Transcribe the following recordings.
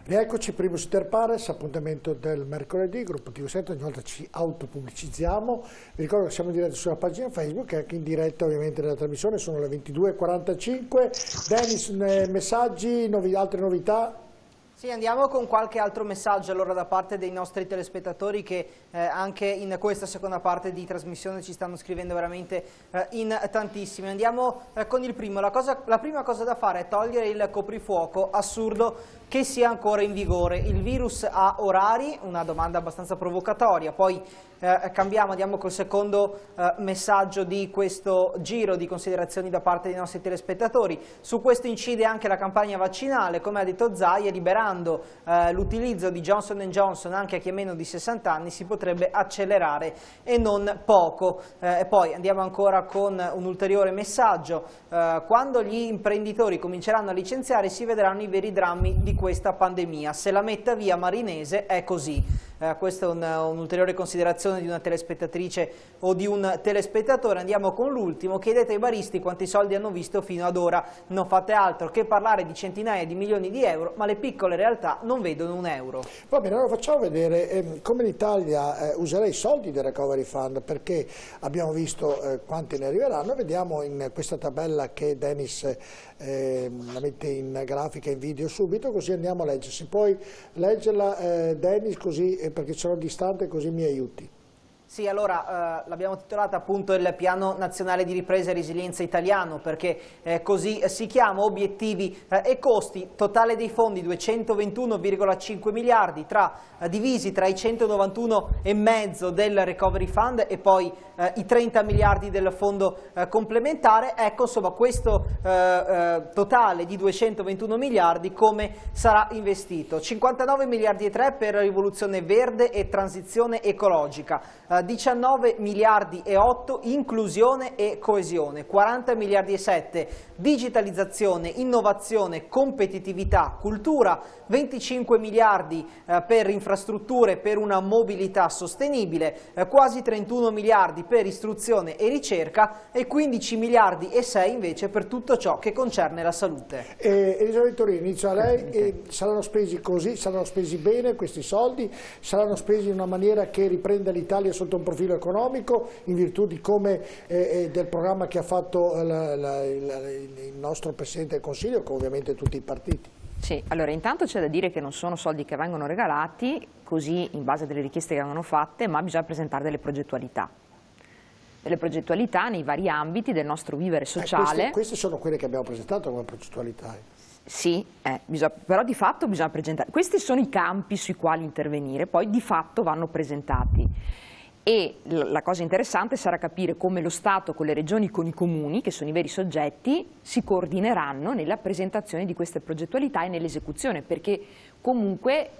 Rieccoci, primo su Interpares, appuntamento del mercoledì, gruppo TV7, ogni volta ci autopubblicizziamo. Vi ricordo che siamo in diretta sulla pagina Facebook e anche in diretta ovviamente nella trasmissione, sono le 22:45. Dennis, messaggi, altre novità? Sì, andiamo con qualche altro messaggio allora da parte dei nostri telespettatori che anche in questa seconda parte di trasmissione ci stanno scrivendo veramente in tantissimi. Andiamo con il primo. La prima cosa da fare è togliere il coprifuoco, assurdo che sia ancora in vigore. Il virus ha orari? Una domanda abbastanza provocatoria. Poi cambiamo, andiamo col secondo messaggio di questo giro di considerazioni da parte dei nostri telespettatori. Su questo incide anche la campagna vaccinale, come ha detto Zaia, liberando l'utilizzo di Johnson & Johnson anche a chi ha meno di 60 anni si potrebbe accelerare e non poco. E poi andiamo ancora con un ulteriore messaggio. Quando gli imprenditori cominceranno a licenziare si vedranno i veri drammi di questa pandemia. Se la metta via Marinese è così. Questa è un'ulteriore considerazione di una telespettatrice o di un telespettatore. Andiamo con l'ultimo. Chiedete ai baristi quanti soldi hanno visto fino ad ora. Non fate altro che parlare di centinaia di milioni di euro, ma le piccole realtà non vedono un euro. Va bene, allora facciamo vedere come l'Italia userà i soldi del Recovery Fund, perché abbiamo visto quanti ne arriveranno. Vediamo in questa tabella che Dennis la mette in grafica, in video subito, così andiamo a leggere. Se puoi leggerla Dennis, così perché sono distante, così mi aiuti. Sì, allora l'abbiamo titolata appunto il Piano Nazionale di Ripresa e Resilienza Italiano, perché così si chiama, obiettivi e costi, totale dei fondi 221,5 miliardi, divisi tra i 191,5 del Recovery Fund e poi i 30 miliardi del fondo complementare. Ecco, insomma, questo totale di 221 miliardi come sarà investito? 59 miliardi e 3 per rivoluzione verde e transizione ecologica, 19 miliardi e 8 inclusione e coesione, 40 miliardi e 7 digitalizzazione, innovazione, competitività, cultura, 25 miliardi per infrastrutture per una mobilità sostenibile, quasi 31 miliardi per istruzione e ricerca e 15 miliardi e 6 invece per tutto ciò che concerne la salute. Elisabetta Torini, inizio a lei. Saranno spesi così, saranno spesi bene questi soldi, saranno spesi in una maniera che riprenda l'Italia sotto un profilo economico in virtù di come del programma che ha fatto il nostro Presidente del Consiglio, con ovviamente tutti i partiti. Sì, allora intanto c'è da dire che non sono soldi che vengono regalati così in base alle richieste che vengono fatte, ma bisogna presentare delle progettualità nei vari ambiti del nostro vivere sociale. Queste sono quelle che abbiamo presentato come progettualità. Sì, però di fatto bisogna presentare. Questi sono i campi sui quali intervenire, poi di fatto vanno presentati. E la cosa interessante sarà capire come lo Stato con le regioni, con i comuni, che sono i veri soggetti, si coordineranno nella presentazione di queste progettualità e nell'esecuzione, perché comunque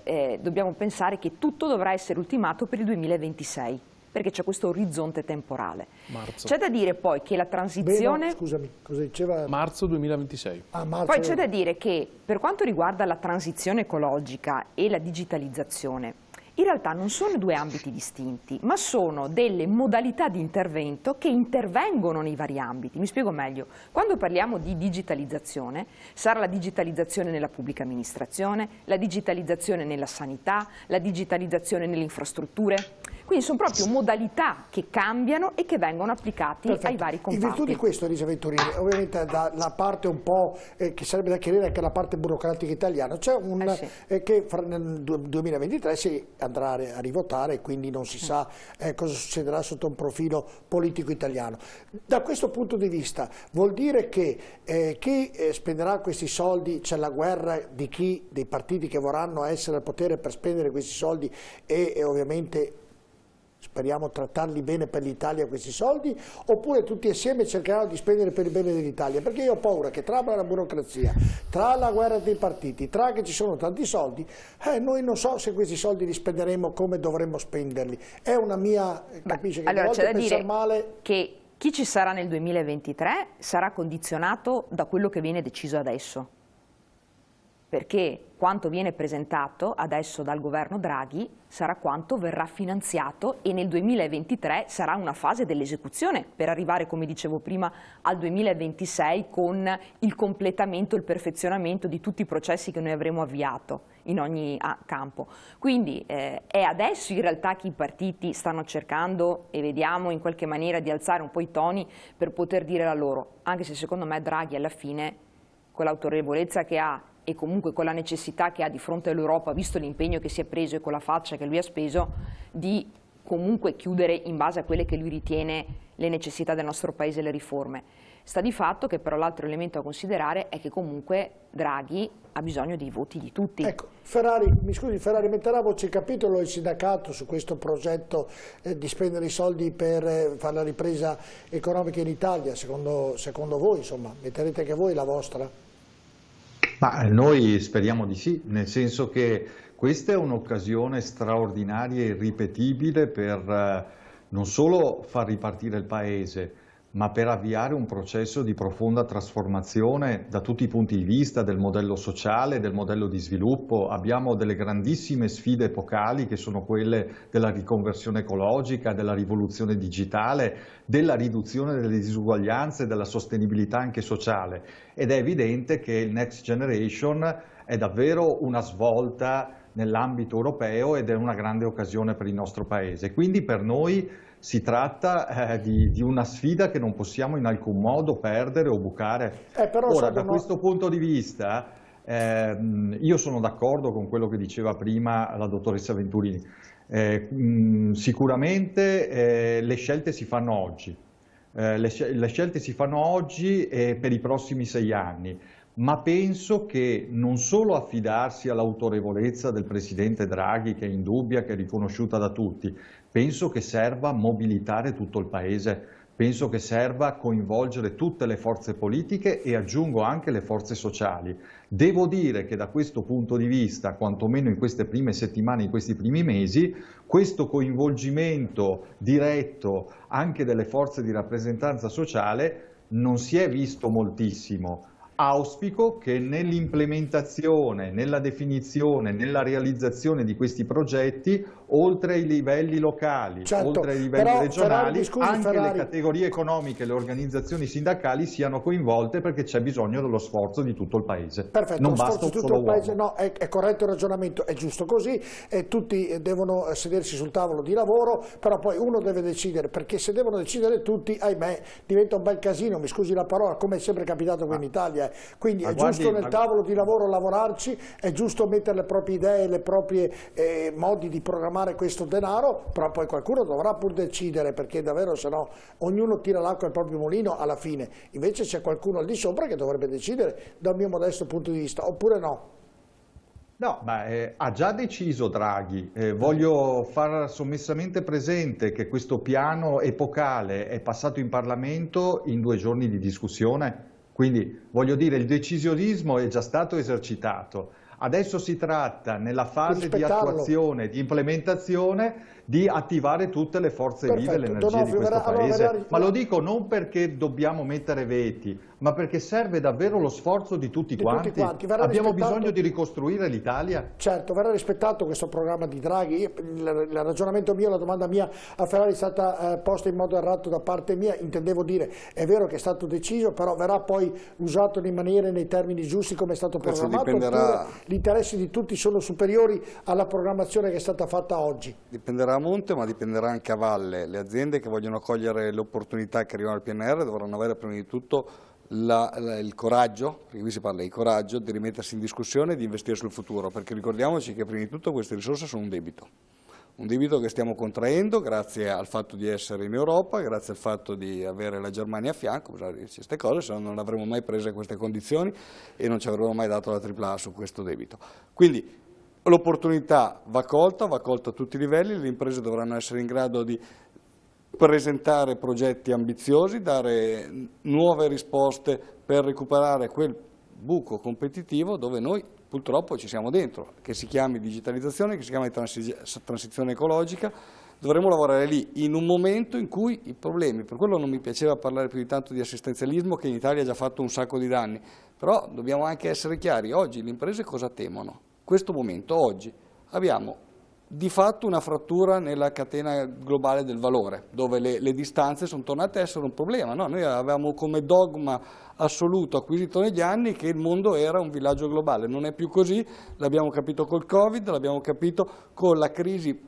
dobbiamo pensare che tutto dovrà essere ultimato per il 2026. Perché c'è questo orizzonte temporale. C'è da dire poi che la transizione... Beh, no, scusami, cosa diceva? Marzo 2026. Poi c'è da dire che per quanto riguarda la transizione ecologica e la digitalizzazione, in realtà non sono due ambiti distinti, ma sono delle modalità di intervento che intervengono nei vari ambiti. Mi spiego meglio. Quando parliamo di digitalizzazione, sarà la digitalizzazione nella pubblica amministrazione, la digitalizzazione nella sanità, la digitalizzazione nelle infrastrutture. Quindi sono proprio modalità che cambiano e che vengono applicati ai vari comparti. In virtù di questo, Elisabetta Torini, ovviamente dalla parte un po' che sarebbe da chiarire anche la parte burocratica italiana, c'è che nel 2023 si andrà a rivotare e quindi non si sa cosa succederà sotto un profilo politico italiano. Da questo punto di vista vuol dire che chi spenderà questi soldi, c'è la guerra dei partiti che vorranno essere al potere per spendere questi soldi e ovviamente speriamo trattarli bene per l'Italia questi soldi, oppure tutti assieme cercheranno di spendere per il bene dell'Italia? Perché io ho paura che tra la burocrazia, tra la guerra dei partiti, tra che ci sono tanti soldi, noi non so se questi soldi li spenderemo come dovremmo spenderli. È una mia, capisce che allora, a volte pensare male... che chi ci sarà nel 2023 sarà condizionato da quello che viene deciso adesso. perché quanto viene presentato adesso dal governo Draghi sarà quanto verrà finanziato e nel 2023 sarà una fase dell'esecuzione per arrivare, come dicevo prima, al 2026 con il completamento, il perfezionamento di tutti i processi che noi avremo avviato in ogni campo. Quindi è adesso in realtà che i partiti stanno cercando, e vediamo in qualche maniera, di alzare un po' i toni per poter dire la loro, anche se secondo me Draghi alla fine, con l'autorevolezza che ha e comunque con la necessità che ha di fronte all'Europa, visto l'impegno che si è preso e con la faccia che lui ha speso, di comunque chiudere in base a quelle che lui ritiene le necessità del nostro Paese, le riforme. Sta di fatto che però l'altro elemento a considerare è che comunque Draghi ha bisogno dei voti di tutti. Ecco, Ferrari, mi scusi, Ferrari, metterà a voce capitolo il sindacato su questo progetto di spendere i soldi per fare la ripresa economica in Italia, secondo voi, insomma, metterete anche voi la vostra? Ma noi speriamo di sì, nel senso che questa è un'occasione straordinaria e irripetibile per non solo far ripartire il Paese, ma per avviare un processo di profonda trasformazione da tutti i punti di vista del modello sociale, del modello di sviluppo. Abbiamo delle grandissime sfide epocali che sono quelle della riconversione ecologica, della rivoluzione digitale, della riduzione delle disuguaglianze, della sostenibilità anche sociale. Ed è evidente che il Next Generation è davvero una svolta nell'ambito europeo ed è una grande occasione per il nostro Paese. Quindi per noi si tratta di una sfida che non possiamo in alcun modo perdere o bucare. Ora, da questo punto di vista, io sono d'accordo con quello che diceva prima la dottoressa Venturini. Sicuramente le scelte si fanno oggi. Le scelte si fanno oggi e per i prossimi 6 anni. Ma penso che non solo affidarsi all'autorevolezza del Presidente Draghi, che è indubbia, che è riconosciuta da tutti, penso che serva mobilitare tutto il Paese, penso che serva coinvolgere tutte le forze politiche e aggiungo anche le forze sociali. Devo dire che da questo punto di vista, quantomeno in queste prime settimane, in questi primi mesi, questo coinvolgimento diretto anche delle forze di rappresentanza sociale non si è visto moltissimo. Auspico che nell'implementazione, nella definizione, nella realizzazione di questi progetti, oltre ai livelli locali, oltre ai livelli regionali, anche le categorie economiche e le organizzazioni sindacali siano coinvolte, perché c'è bisogno dello sforzo di tutto il Paese. Perfetto, non basta un solo uomo. No, è corretto il ragionamento, è giusto così, tutti devono sedersi sul tavolo di lavoro, però poi uno deve decidere, perché se devono decidere tutti, ahimè, diventa un bel casino, mi scusi la parola, come è sempre capitato qui in Italia. Quindi è giusto nel tavolo di lavoro lavorarci, è giusto mettere le proprie idee, le proprie modi di programmare questo denaro, però poi qualcuno dovrà pur decidere, perché davvero se no ognuno tira l'acqua al proprio mulino alla fine. Invece c'è qualcuno al di sopra che dovrebbe decidere dal mio modesto punto di vista, oppure no? No, ma ha già deciso Draghi. Voglio far sommessamente presente che questo piano epocale è passato in Parlamento in 2 giorni di discussione. Quindi, voglio dire, il decisionismo è già stato esercitato. Adesso si tratta, nella fase di attuazione, di implementazione, di attivare tutte le forze vive e l'energia di questo Paese. Ma lo dico non perché dobbiamo mettere veti, ma perché serve davvero lo sforzo di tutti quanti. Abbiamo bisogno di ricostruire l'Italia. Certo, verrà rispettato questo programma di Draghi. Il ragionamento mio, la domanda mia a Ferrari è stata posta in modo errato da parte mia. Intendevo dire, è vero che è stato deciso, però verrà poi usato in maniera e nei termini giusti come è stato programmato, oppure gli interessi di tutti sono superiori alla programmazione che è stata fatta oggi? Dipenderà a monte, ma dipenderà anche a valle. Le aziende che vogliono cogliere le opportunità che arrivano al PNR dovranno avere prima di tutto il coraggio, perché qui si parla di coraggio, di rimettersi in discussione e di investire sul futuro, perché ricordiamoci che prima di tutto queste risorse sono un debito che stiamo contraendo grazie al fatto di essere in Europa, grazie al fatto di avere la Germania a fianco, bisogna dirci queste cose, se no non avremmo mai preso queste condizioni e non ci avremmo mai dato la AAA su questo debito. Quindi l'opportunità va colta a tutti i livelli, le imprese dovranno essere in grado di presentare progetti ambiziosi, dare nuove risposte per recuperare quel buco competitivo dove noi purtroppo ci siamo dentro, che si chiami digitalizzazione, che si chiami transizione ecologica, dovremmo lavorare lì, in un momento in cui i problemi, per quello non mi piaceva parlare più di tanto di assistenzialismo, che in Italia ha già fatto un sacco di danni, però dobbiamo anche essere chiari, oggi le imprese cosa temono? Questo momento, oggi, abbiamo di fatto una frattura nella catena globale del valore, dove le distanze sono tornate a essere un problema, no? Noi avevamo come dogma assoluto acquisito negli anni che il mondo era un villaggio globale, non è più così, l'abbiamo capito col Covid, l'abbiamo capito con la crisi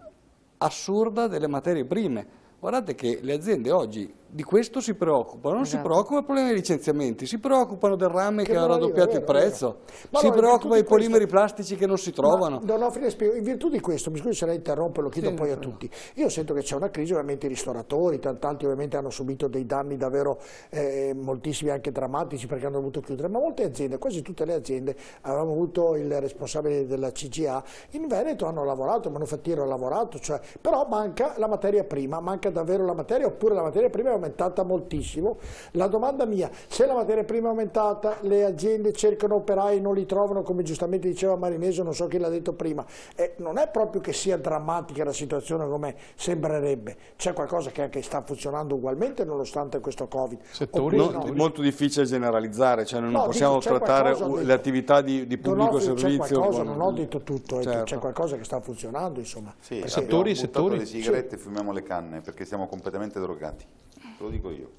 assurda delle materie prime. Guardate che le aziende oggi di questo si preoccupano, non si preoccupano del problema dei licenziamenti, si preoccupano del rame che ha raddoppiato il prezzo, si preoccupano dei polimeri plastici che non si trovano. In virtù di questo, mi scusi se la interrompo, lo chiedo poi a tutti, io sento che c'è una crisi, ovviamente i ristoratori, tanti ovviamente hanno subito dei danni davvero moltissimi, anche drammatici, perché hanno dovuto chiudere, ma molte aziende, quasi tutte le aziende, avevamo avuto il responsabile della CGA, in Veneto hanno lavorato, il manufattiero ha lavorato, cioè, però manca la materia prima, manca davvero la materia, oppure la materia prima è aumentata moltissimo. La domanda mia, se la materia prima è aumentata, le aziende cercano operai e non li trovano, come giustamente diceva Marinese, non so chi l'ha detto prima, non è proprio che sia drammatica la situazione come sembrerebbe, c'è qualcosa che anche sta funzionando ugualmente nonostante questo Covid. Molto difficile generalizzare, cioè non possiamo trattare le attività di pubblico servizio. Non ho detto tutto, certo. C'è qualcosa che sta funzionando, insomma. Sì, settori le sigarette e fumiamo le canne perché siamo completamente drogati, te lo dico io,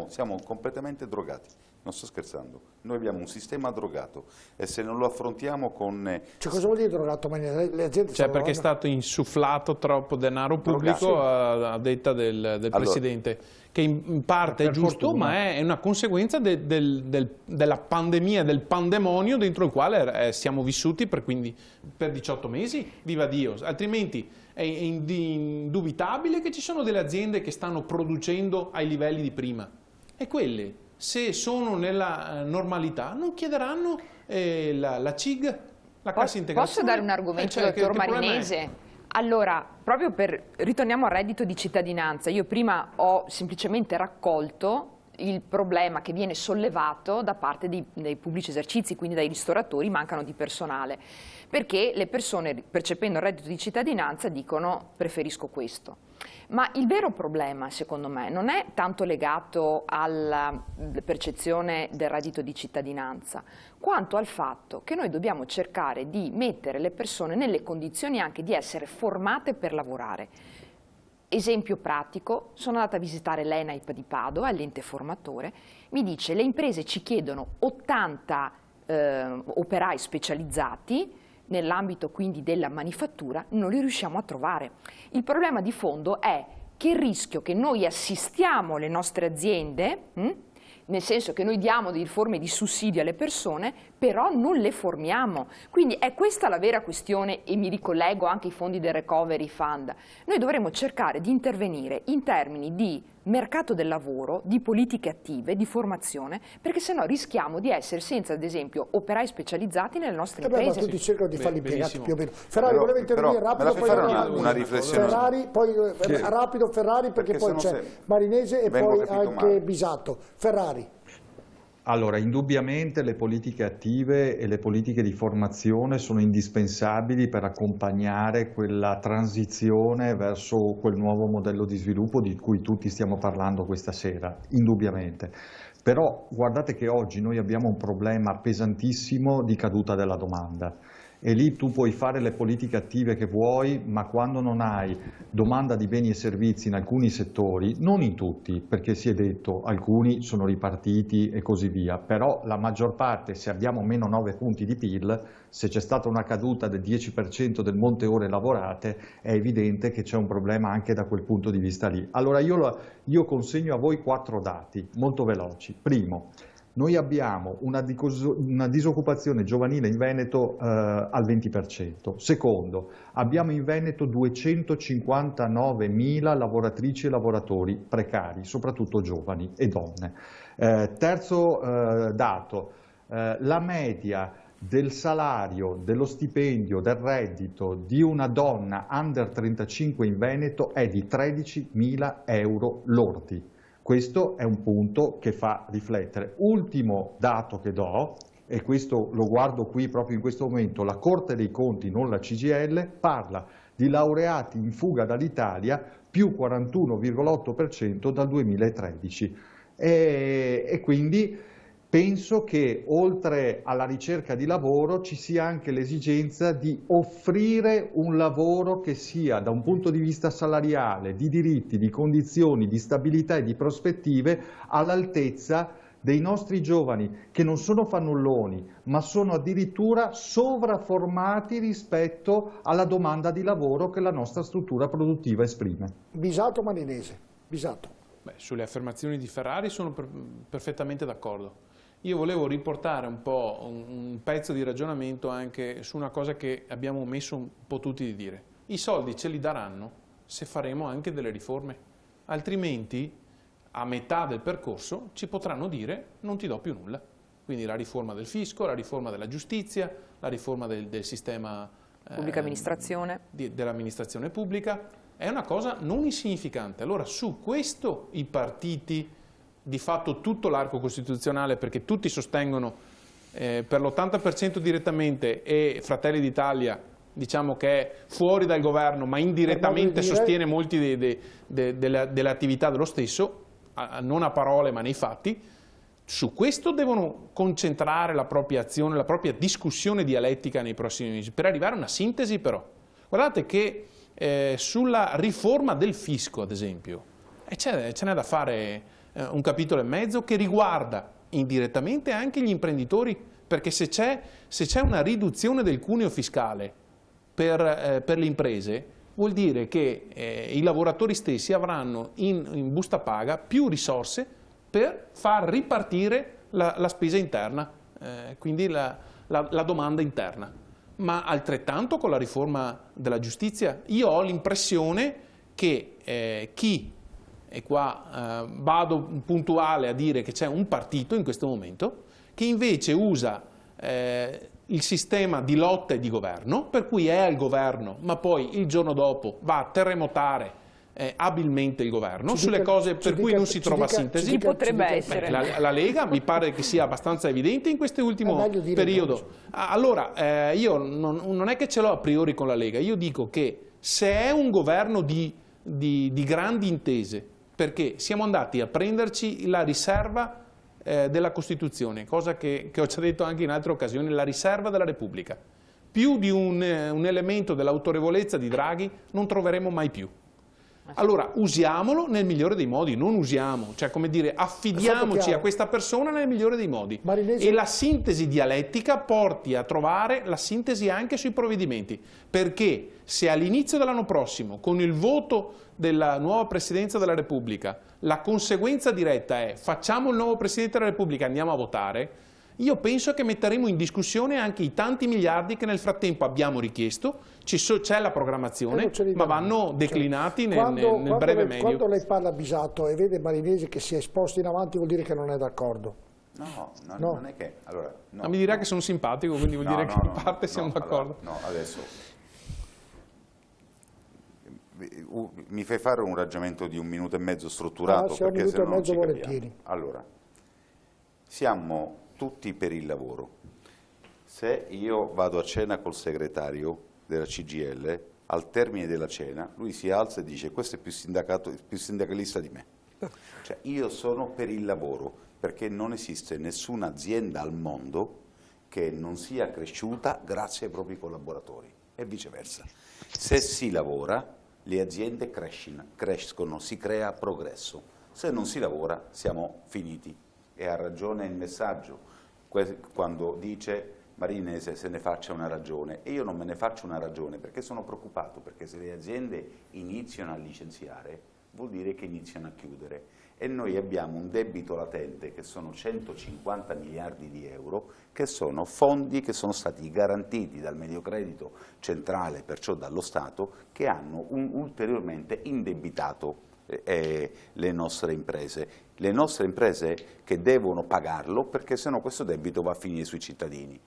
siamo completamente drogati, non sto scherzando, noi abbiamo un sistema drogato e se non lo affrontiamo con... Cioè, cosa vuol dire drogato? Le aziende perché è stato insufflato troppo denaro pubblico a detta del Presidente, che in parte è giusto, ma è una conseguenza della pandemia, del pandemonio dentro il quale siamo vissuti per 18 mesi, viva Dio, altrimenti è indubitabile che ci sono delle aziende che stanno producendo ai livelli di prima e quelle, se sono nella normalità, non chiederanno la CIG, la cassa integrazione. Posso dare un argomento, dottor Marinese? Allora, proprio ritorniamo al reddito di cittadinanza, io prima ho semplicemente raccolto il problema che viene sollevato da parte dei pubblici esercizi, quindi dai ristoratori, mancano di personale, perché le persone percependo il reddito di cittadinanza dicono preferisco questo. Ma il vero problema, secondo me, non è tanto legato alla percezione del reddito di cittadinanza, quanto al fatto che noi dobbiamo cercare di mettere le persone nelle condizioni anche di essere formate per lavorare. Esempio pratico, sono andata a visitare l'ENAIP di Padova, l'ente formatore, mi dice le imprese ci chiedono 80 operai specializzati, nell'ambito quindi della manifattura, non li riusciamo a trovare. Il problema di fondo è che il rischio che noi assistiamo le nostre aziende, nel senso che noi diamo delle forme di sussidio alle persone, però non le formiamo. Quindi è questa la vera questione e mi ricollego anche ai fondi del Recovery Fund. Noi dovremmo cercare di intervenire in termini di mercato del lavoro, di politiche attive, di formazione, perché sennò rischiamo di essere senza, ad esempio, operai specializzati nelle nostre imprese. Ma tutti cercano di farli impiegati più o meno. Ferrari, voleva intervenire rapido, poi una riflessione. Ferrari, poi rapido Ferrari, perché poi c'è Marinese e poi anche Bisato. Ferrari. Allora, indubbiamente le politiche attive e le politiche di formazione sono indispensabili per accompagnare quella transizione verso quel nuovo modello di sviluppo di cui tutti stiamo parlando questa sera, indubbiamente. Però guardate che oggi noi abbiamo un problema pesantissimo di caduta della domanda. E lì tu puoi fare le politiche attive che vuoi, ma quando non hai domanda di beni e servizi in alcuni settori, non in tutti, perché si è detto alcuni sono ripartiti e così via, però la maggior parte, se abbiamo meno 9 punti di PIL, se c'è stata una caduta del 10% del monte ore lavorate, è evidente che c'è un problema anche da quel punto di vista lì. Allora io consegno a voi 4 dati molto veloci. Primo, noi abbiamo una disoccupazione giovanile in Veneto al 20%. Secondo, abbiamo in Veneto 259.000 lavoratrici e lavoratori precari, soprattutto giovani e donne. Terzo dato, la media del salario, dello stipendio, del reddito di una donna under 35 in Veneto è di 13.000 euro lordi. Questo è un punto che fa riflettere. Ultimo dato che do, e questo lo guardo qui proprio in questo momento, la Corte dei Conti, non la CGIL, parla di laureati in fuga dall'Italia, più 41,8% dal 2013. E quindi penso che oltre alla ricerca di lavoro ci sia anche l'esigenza di offrire un lavoro che sia, da un punto di vista salariale, di diritti, di condizioni, di stabilità e di prospettive, all'altezza dei nostri giovani, che non sono fannulloni, ma sono addirittura sovrafformati rispetto alla domanda di lavoro che la nostra struttura produttiva esprime. Bisato Marinese. Bisato. Beh, sulle affermazioni di Ferrari sono perfettamente d'accordo. Io volevo riportare un po' un pezzo di ragionamento anche su una cosa che abbiamo omesso un po' tutti di dire. I soldi ce li daranno se faremo anche delle riforme, altrimenti a metà del percorso ci potranno dire non ti do più nulla. Quindi la riforma del fisco, la riforma della giustizia, la riforma del sistema pubblica amministrazione, dell'amministrazione pubblica, è una cosa non insignificante. Allora su questo i partiti, di fatto tutto l'arco costituzionale, perché tutti sostengono per l'80% direttamente, e Fratelli d'Italia diciamo che è fuori dal governo ma indirettamente sostiene molti delle attività dello stesso, non a parole ma nei fatti. Su questo devono concentrare la propria azione, la propria discussione dialettica nei prossimi mesi, per arrivare a una sintesi. Però guardate che sulla riforma del fisco, ad esempio, ce n'è da fare un capitolo e mezzo che riguarda indirettamente anche gli imprenditori, perché se c'è una riduzione del cuneo fiscale per le imprese, vuol dire che i lavoratori stessi avranno in busta paga più risorse per far ripartire la spesa interna, quindi la domanda interna. Ma altrettanto con la riforma della giustizia. Io ho l'impressione che chi, e qua vado puntuale a dire che c'è un partito in questo momento, che invece usa il sistema di lotta e di governo, per cui è al governo, ma poi il giorno dopo va a terremotare abilmente il governo sulle cose per cui non si trova sintesi. Chi potrebbe essere? La Lega mi pare che sia abbastanza evidente in questo ultimo periodo. Allora, io non è che ce l'ho a priori con la Lega, io dico che se è un governo di grandi intese, perché siamo andati a prenderci la riserva della Costituzione, cosa che ho già detto anche in altre occasioni, la riserva della Repubblica, più di un elemento dell'autorevolezza di Draghi non troveremo mai più. Allora usiamolo nel migliore dei modi, non usiamo, cioè come dire, affidiamoci a questa persona nel migliore dei modi. E la sintesi dialettica porti a trovare la sintesi anche sui provvedimenti, perché se all'inizio dell'anno prossimo, con il voto della nuova Presidenza della Repubblica, la conseguenza diretta è facciamo il nuovo Presidente della Repubblica, andiamo a votare, io penso che metteremo in discussione anche i tanti miliardi che nel frattempo abbiamo richiesto, c'è la programmazione, ma vanno declinati nel breve medio. Quando lei parla Bisato e vede Marinese che si è esposto in avanti, vuol dire che non è d'accordo? No, non è che... Allora, ma mi dirà che sono simpatico, quindi vuol dire che in parte siamo d'accordo. Allora, no, adesso... Mi fai fare un ragionamento di 1 minuto e mezzo strutturato? Sì, 1 minuto e mezzo volentieri. Allora, siamo tutti per il lavoro. Se io vado a cena col segretario della CGIL, al termine della cena, lui si alza e dice questo è più sindacalista di me. Cioè, io sono per il lavoro, perché non esiste nessuna azienda al mondo che non sia cresciuta grazie ai propri collaboratori e viceversa. Se si lavora, le aziende crescono, si crea progresso. Se non si lavora, siamo finiti. E ha ragione il messaggio quando dice Marinese se ne faccia una ragione, e io non me ne faccio una ragione perché sono preoccupato, perché se le aziende iniziano a licenziare vuol dire che iniziano a chiudere, e noi abbiamo un debito latente che sono 150 miliardi di euro, che sono fondi che sono stati garantiti dal Mediocredito centrale, perciò dallo Stato, che hanno ulteriormente indebitato le nostre imprese che devono pagarlo, perché sennò questo debito va a finire sui cittadini.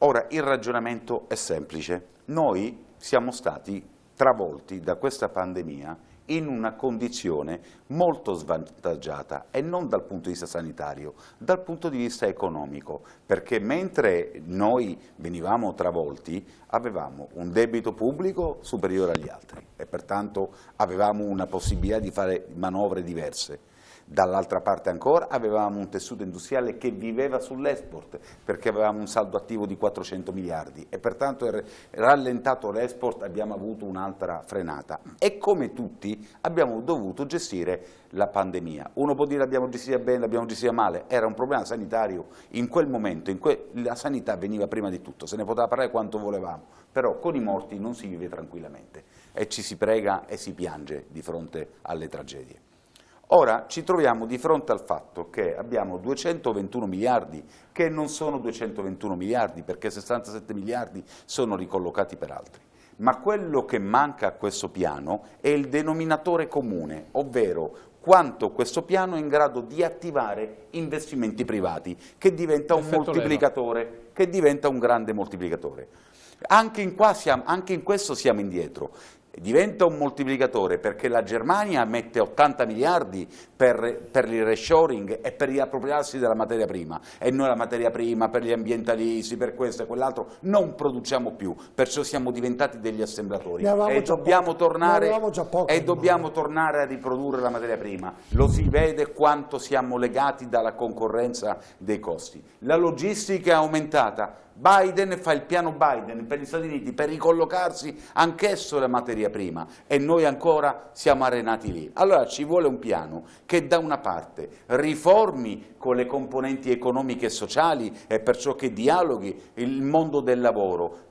Ora il ragionamento è semplice, noi siamo stati travolti da questa pandemia in una condizione molto svantaggiata, e non dal punto di vista sanitario, dal punto di vista economico, perché mentre noi venivamo travolti avevamo un debito pubblico superiore agli altri e pertanto avevamo una possibilità di fare manovre diverse. Dall'altra parte ancora avevamo un tessuto industriale che viveva sull'export, perché avevamo un saldo attivo di 400 miliardi e pertanto rallentato l'export abbiamo avuto un'altra frenata e come tutti abbiamo dovuto gestire la pandemia. Uno può dire l'abbiamo gestita bene, l'abbiamo gestita male, era un problema sanitario in quel momento, la sanità veniva prima di tutto, se ne poteva parlare quanto volevamo, però con i morti non si vive tranquillamente e ci si prega e si piange di fronte alle tragedie. Ora ci troviamo di fronte al fatto che abbiamo 221 miliardi che non sono 221 miliardi perché 67 miliardi sono ricollocati per altri, ma quello che manca a questo piano è il denominatore comune, ovvero quanto questo piano è in grado di attivare investimenti privati, che diventa un moltiplicatore, che diventa un grande moltiplicatore. Anche in questo siamo indietro. Diventa un moltiplicatore perché la Germania mette 80 miliardi per il reshoring e per riappropriarsi della materia prima e noi la materia prima per gli ambientalisti, per questo e quell'altro non produciamo più, perciò siamo diventati degli assemblatori e dobbiamo tornare a riprodurre la materia prima. Lo si vede quanto siamo legati dalla concorrenza dei costi. La logistica è aumentata. Biden fa il piano Biden per gli Stati Uniti per ricollocarsi anch'esso la materia prima e noi ancora siamo arenati lì. Allora ci vuole un piano che da una parte riformi con le componenti economiche e sociali e perciò che dialoghi il mondo del lavoro,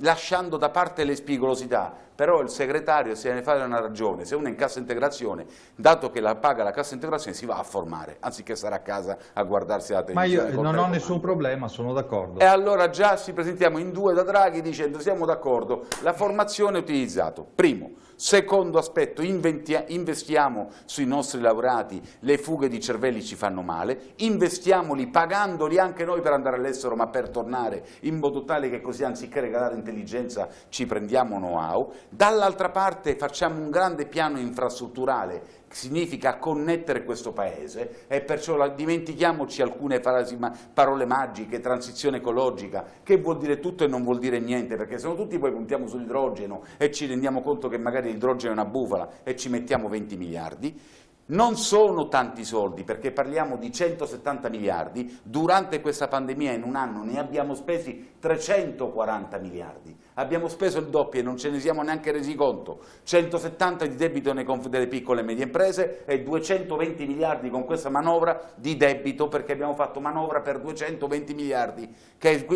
lasciando da parte le spigolosità. Però il segretario se ne fa una ragione, se uno è in cassa integrazione, dato che la paga la cassa integrazione si va a formare, anziché stare a casa a guardarsi la televisione. Ma io non ho nessun problema, sono d'accordo. E allora già ci presentiamo in due da Draghi dicendo siamo d'accordo, la formazione è utilizzato, primo. Secondo aspetto, investiamo sui nostri laureati, le fughe di cervelli ci fanno male, investiamoli pagandoli anche noi per andare all'estero ma per tornare in modo tale che così anziché regalare intelligenza ci prendiamo know-how. Dall'altra parte facciamo un grande piano infrastrutturale, significa connettere questo paese e perciò dimentichiamoci alcune parole magiche, transizione ecologica, che vuol dire tutto e non vuol dire niente, perché se no tutti poi puntiamo sull'idrogeno e ci rendiamo conto che magari l'idrogeno è una bufala e ci mettiamo 20 miliardi. Non sono tanti soldi perché parliamo di 170 miliardi, durante questa pandemia in un anno ne abbiamo spesi 340 miliardi, abbiamo speso il doppio e non ce ne siamo neanche resi conto, 170 di debito nei confronti delle piccole e medie imprese e 220 miliardi con questa manovra di debito perché abbiamo fatto manovra per 220 miliardi, che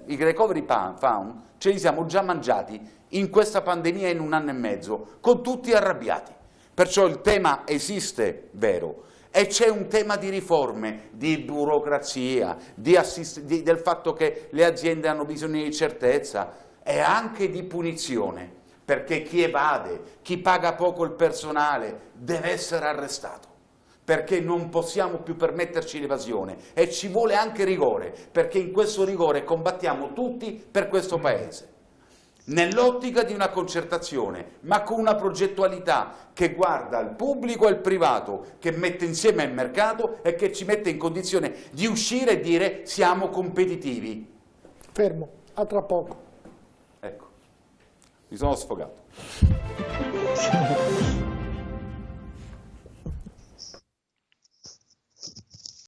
il Recovery Fund ce li siamo già mangiati in questa pandemia in un anno e mezzo, con tutti arrabbiati. Perciò il tema esiste, vero, e c'è un tema di riforme, di burocrazia, del fatto che le aziende hanno bisogno di certezza e anche di punizione, perché chi evade, chi paga poco il personale deve essere arrestato, perché non possiamo più permetterci l'evasione e ci vuole anche rigore, perché in questo rigore combattiamo tutti per questo Paese. Nell'ottica di una concertazione, ma con una progettualità che guarda il pubblico e il privato, che mette insieme il mercato e che ci mette in condizione di uscire e dire siamo competitivi. Fermo, a tra poco. Ecco, mi sono sfogato.